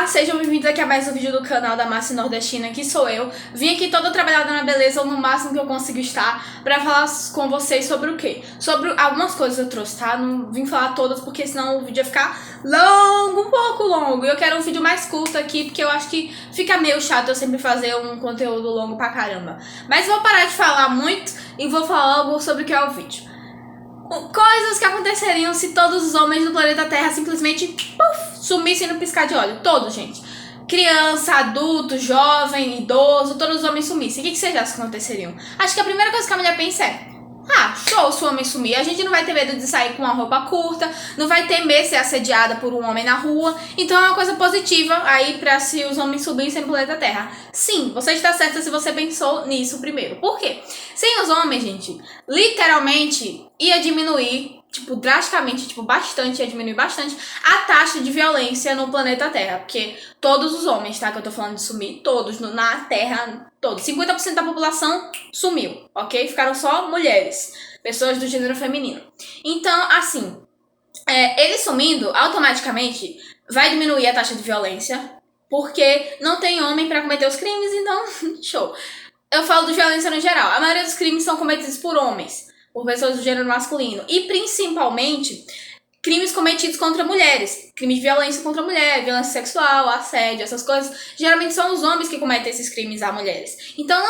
Olá, sejam bem-vindos aqui a mais um vídeo do canal da Márcia Nordestina, que sou eu. Vim aqui toda trabalhada na beleza, ou no máximo que eu consigo estar, pra falar com vocês sobre o quê? Sobre algumas coisas eu trouxe, tá? Não vim falar todas, porque senão o vídeo ia ficar longo, um pouco longo. E eu quero um vídeo mais curto aqui, porque eu acho que fica meio chato eu sempre fazer um conteúdo longo pra caramba. Mas vou parar de falar muito e vou falar algo sobre o que é o vídeo. Coisas que aconteceriam se todos os homens do planeta Terra simplesmente sumissem no piscar de olho. Todos, gente. Criança, adulto, jovem, idoso, todos os homens sumissem. O que vocês acham que aconteceriam? Acho que a primeira coisa que a mulher pensa é: show se o homem sumir. A gente não vai ter medo de sair com uma roupa curta, não vai temer ser assediada por um homem na rua. Então é uma coisa positiva aí pra se os homens subissem no planeta Terra. Sim, você está certa se você pensou nisso primeiro. Por quê? Sem os homens, gente, literalmente ia diminuir, drasticamente, bastante, ia diminuir bastante a taxa de violência no planeta Terra. Porque todos os homens, tá, que eu tô falando de sumir, todos na Terra, todos, 50% da população sumiu, ok? Ficaram só mulheres, pessoas do gênero feminino. Então, assim, ele sumindo, automaticamente vai diminuir a taxa de violência, porque não tem homem pra cometer os crimes, então, show. Eu falo de violência no geral. A maioria dos crimes são cometidos por homens, por pessoas do gênero masculino. E, principalmente, crimes cometidos contra mulheres. Crime de violência contra a mulher, violência sexual, assédio, essas coisas. Geralmente são os homens que cometem esses crimes a mulheres. Então,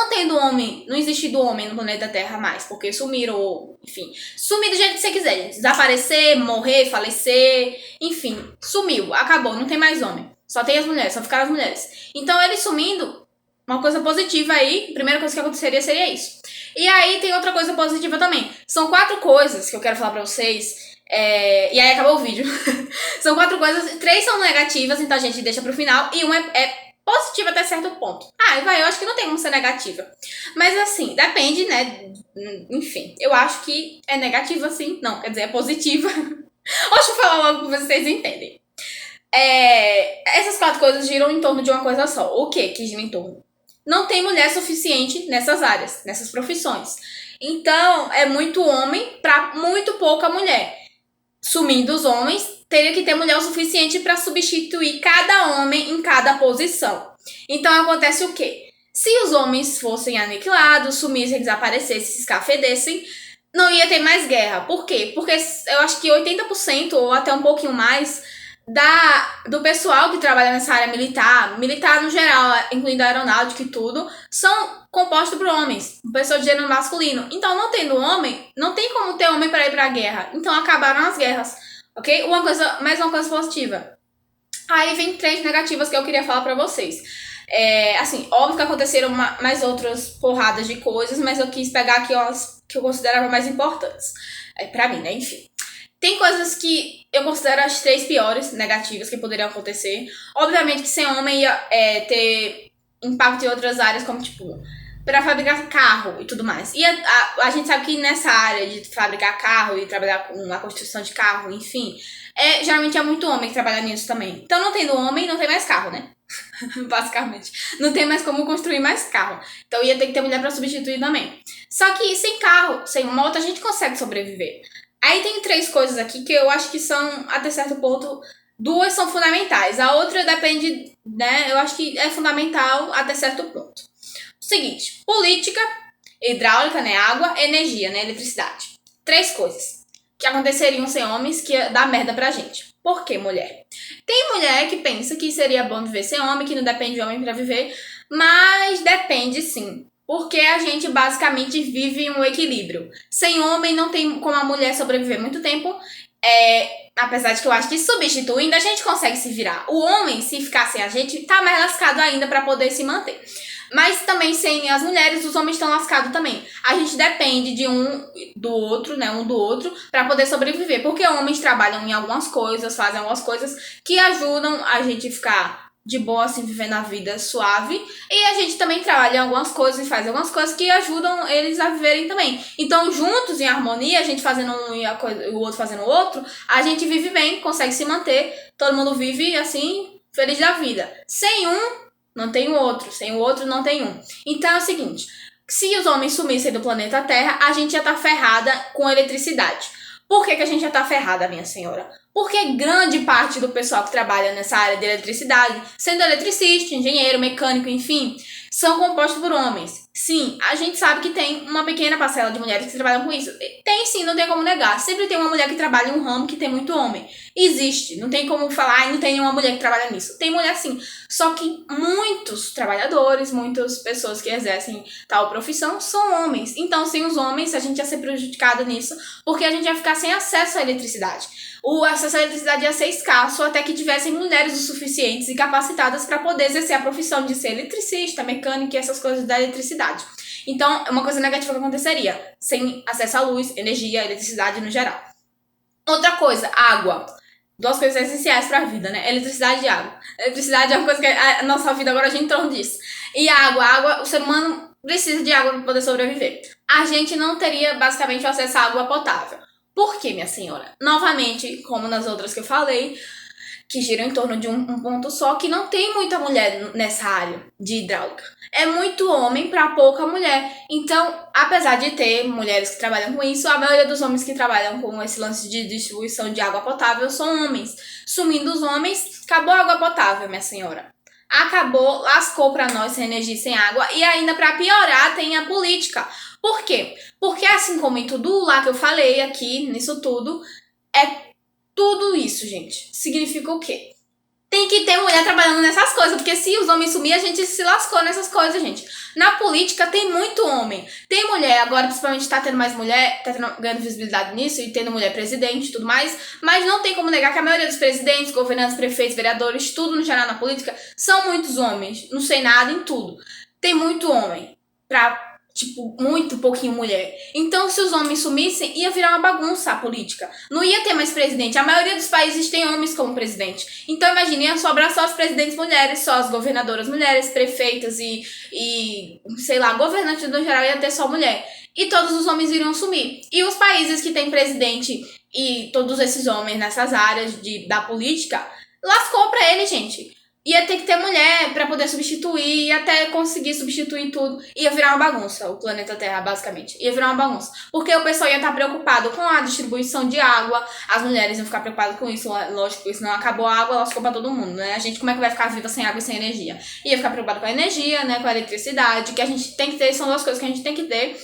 não existe homem no planeta Terra mais, porque sumiram, ou, enfim. Sumir do jeito que você quiser, gente. Desaparecer, morrer, falecer, enfim. Sumiu, acabou, não tem mais homem. Só tem as mulheres, só ficaram as mulheres. Então, ele sumindo, uma coisa positiva aí, a primeira coisa que aconteceria seria isso. E aí tem outra coisa positiva também. São 4 coisas que eu quero falar pra vocês. E aí acabou o vídeo. São 4 coisas, 3 são negativas, então a gente deixa pro final. E uma é positiva até certo ponto. Eu acho que não tem como ser negativa. Mas assim, depende, né? Enfim, eu acho que é negativa sim. Não, quer dizer, é positiva. Deixa eu falar logo pra vocês entenderem. Essas 4 coisas giram em torno de uma coisa só. O que gira em torno? Não tem mulher suficiente nessas áreas, nessas profissões. Então, é muito homem pra muito pouca mulher. Sumindo os homens, teria que ter mulher o suficiente para substituir cada homem em cada posição. Então, acontece o quê? Se os homens fossem aniquilados, sumissem, desaparecessem, se escafedessem, não ia ter mais guerra. Por quê? Porque eu acho que 80% ou até um pouquinho mais do pessoal que trabalha nessa área militar no geral, incluindo a aeronáutica e tudo, são compostos por homens, pessoas de gênero masculino. Então, não tendo homem, não tem como ter homem para ir pra guerra. Então, acabaram as guerras, ok? Mais uma coisa positiva. Aí vem 3 negativas que eu queria falar pra vocês. Assim, óbvio que aconteceram mais outras porradas de coisas, mas eu quis pegar aqui umas que eu considerava mais importantes. Pra mim, né? Enfim. Tem coisas que eu considero as 3 piores negativas que poderiam acontecer. Obviamente que sem homem ia ter impacto em outras áreas, como para fabricar carro e tudo mais. E a gente sabe que nessa área de fabricar carro e trabalhar com a construção de carro, enfim, geralmente é muito homem que trabalha nisso também. Então, não tendo homem, não tem mais carro, né? Basicamente. Não tem mais como construir mais carro. Então, ia ter que ter mulher para substituir também. Só que sem carro, sem moto, a gente consegue sobreviver. Aí tem 3 coisas aqui que eu acho que são, até certo ponto, 2 são fundamentais. A outra depende, né? Eu acho que é fundamental até certo ponto. O seguinte: política, hidráulica, né? Água, energia, né? Eletricidade. 3 coisas que aconteceriam sem homens que ia dar merda pra gente. Por que, mulher? Tem mulher que pensa que seria bom viver sem homem, que não depende de homem pra viver, mas depende sim. Porque a gente basicamente vive um equilíbrio. Sem homem não tem como a mulher sobreviver muito tempo. Apesar de que eu acho que substituindo a gente consegue se virar. O homem, se ficar sem a gente, tá mais lascado ainda pra poder se manter. Mas também sem as mulheres, os homens estão lascados também. A gente depende de um do outro, pra poder sobreviver. Porque homens trabalham em algumas coisas, fazem algumas coisas que ajudam a gente ficar de boa, assim, vivendo a vida suave. E a gente também trabalha em algumas coisas e faz algumas coisas que ajudam eles a viverem também. Então, juntos, em harmonia, a gente fazendo um e o outro fazendo o outro, a gente vive bem, consegue se manter. Todo mundo vive, assim, feliz da vida. Sem um, não tem o outro. Sem o outro, não tem um. Então, é o seguinte: se os homens sumissem do planeta Terra, a gente ia estar ferrada com eletricidade. Por que a gente já tá ferrada, minha senhora? Porque grande parte do pessoal que trabalha nessa área de eletricidade, sendo eletricista, engenheiro, mecânico, enfim, são compostos por homens. Sim, a gente sabe que tem uma pequena parcela de mulheres que trabalham com isso. Tem sim, não tem como negar. Sempre tem uma mulher que trabalha em um ramo que tem muito homem. Existe, não tem como falar, não tem nenhuma mulher que trabalha nisso. Tem mulher sim. Só que muitos trabalhadores, muitas pessoas que exercem tal profissão são homens. Então, sem os homens, a gente ia ser prejudicado nisso, porque a gente ia ficar sem acesso à eletricidade. O acesso à eletricidade ia ser escasso até que tivessem mulheres o suficientes e capacitadas para poder exercer a profissão de ser eletricista, mecânica e essas coisas da eletricidade. Então, é uma coisa negativa que aconteceria, sem acesso à luz, energia, eletricidade no geral. Outra coisa, água. Duas coisas essenciais para a vida, né? Eletricidade e água. Eletricidade é uma coisa que a nossa vida agora já entrou disso. E água, o ser humano precisa de água para poder sobreviver. A gente não teria basicamente o acesso à água potável. Por quê, minha senhora? Novamente, como nas outras que eu falei, que giram em torno de um ponto só, que não tem muita mulher nessa área de hidráulica. É muito homem para pouca mulher. Então, apesar de ter mulheres que trabalham com isso, a maioria dos homens que trabalham com esse lance de distribuição de água potável são homens. Sumindo os homens, acabou a água potável, minha senhora. Acabou, lascou para nós sem energia e sem água. E ainda para piorar tem a política. Por quê? Porque assim como em tudo lá que eu falei aqui, nisso tudo, é tudo isso, gente. Significa o quê? Tem que ter mulher trabalhando nessas coisas, porque se os homens sumirem, a gente se lascou nessas coisas, gente. Na política tem muito homem. Tem mulher, agora principalmente tá tendo mais mulher, tá ganhando visibilidade nisso e tendo mulher presidente e tudo mais, mas não tem como negar que a maioria dos presidentes, governantes, prefeitos, vereadores, tudo no geral na política, são muitos homens. No Senado, em tudo. Tem muito homem pra... Tipo, muito pouquinho mulher. Então, se os homens sumissem, ia virar uma bagunça a política. Não ia ter mais presidente. A maioria dos países tem homens como presidente. Então, imagine, ia sobrar só as presidentes mulheres, só as governadoras mulheres, prefeitas e sei lá, governantes no geral ia ter só mulher. E todos os homens iriam sumir. E os países que têm presidente e todos esses homens nessas áreas da política, lascou pra ele, gente. Ia ter que ter mulher pra poder substituir, e até conseguir substituir tudo. Ia virar uma bagunça, o planeta Terra, basicamente. Ia virar uma bagunça. Porque o pessoal ia estar preocupado com a distribuição de água, as mulheres iam ficar preocupadas com isso, lógico, porque senão acabou a água, lascou pra todo mundo, né? A gente, como é que vai ficar viva sem água e sem energia? Ia ficar preocupado com a energia, né, com a eletricidade, que a gente tem que ter, são duas coisas que a gente tem que ter.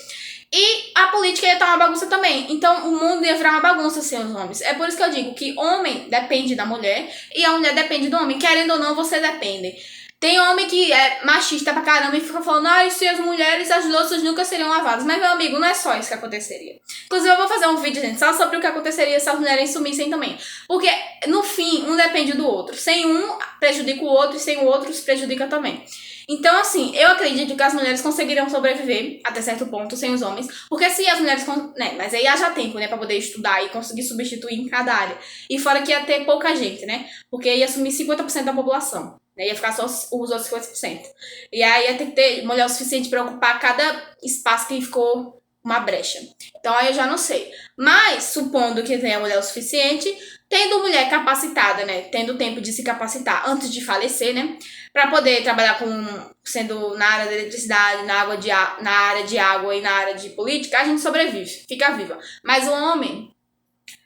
E a política ia estar uma bagunça também. Então, o mundo ia virar uma bagunça sem os homens. É por isso que eu digo que homem depende da mulher e a mulher depende do homem. Querendo ou não, você depende. Tem homem que é machista pra caramba e fica falando, se as mulheres, as louças nunca seriam lavadas. Mas, meu amigo, não é só isso que aconteceria. Inclusive, eu vou fazer um vídeo, gente, só sobre o que aconteceria se as mulheres sumissem também. Porque, no fim, um depende do outro. Sem um, prejudica o outro, e sem o outro, se prejudica também. Então, assim, eu acredito que as mulheres conseguiriam sobreviver até certo ponto sem os homens. Porque se as mulheres... né, mas aí haja tempo, né, pra poder estudar e conseguir substituir em cada área. E fora que ia ter pouca gente, né? Porque ia assumir 50% da população. Né, ia ficar só os outros 50%. E aí ia ter que ter mulher o suficiente pra ocupar cada espaço que ficou uma brecha. Então aí eu já não sei. Mas, supondo que tenha mulher o suficiente, tendo mulher capacitada, né, tendo tempo de se capacitar antes de falecer, né, para poder trabalhar sendo na área da eletricidade, na área de água e na área de política, a gente sobrevive, fica viva. Mas o homem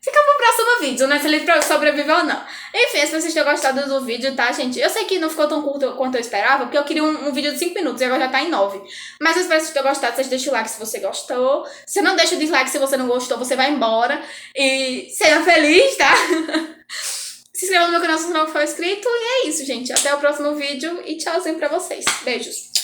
fica pro próximo vídeo, né, se ele sobreviveu ou não. Enfim, espero que vocês tenham gostado do vídeo, tá, gente? Eu sei que não ficou tão curto quanto eu esperava, porque eu queria um vídeo de 5 minutos e agora já tá em 9. Mas eu espero que vocês tenham gostado. Vocês deixem o like se você gostou. Você não deixa o dislike se você não gostou, você vai embora. E seja feliz, tá? Se inscreva no meu canal se não for inscrito. E é isso, gente. Até o próximo vídeo e tchauzinho pra vocês. Beijos.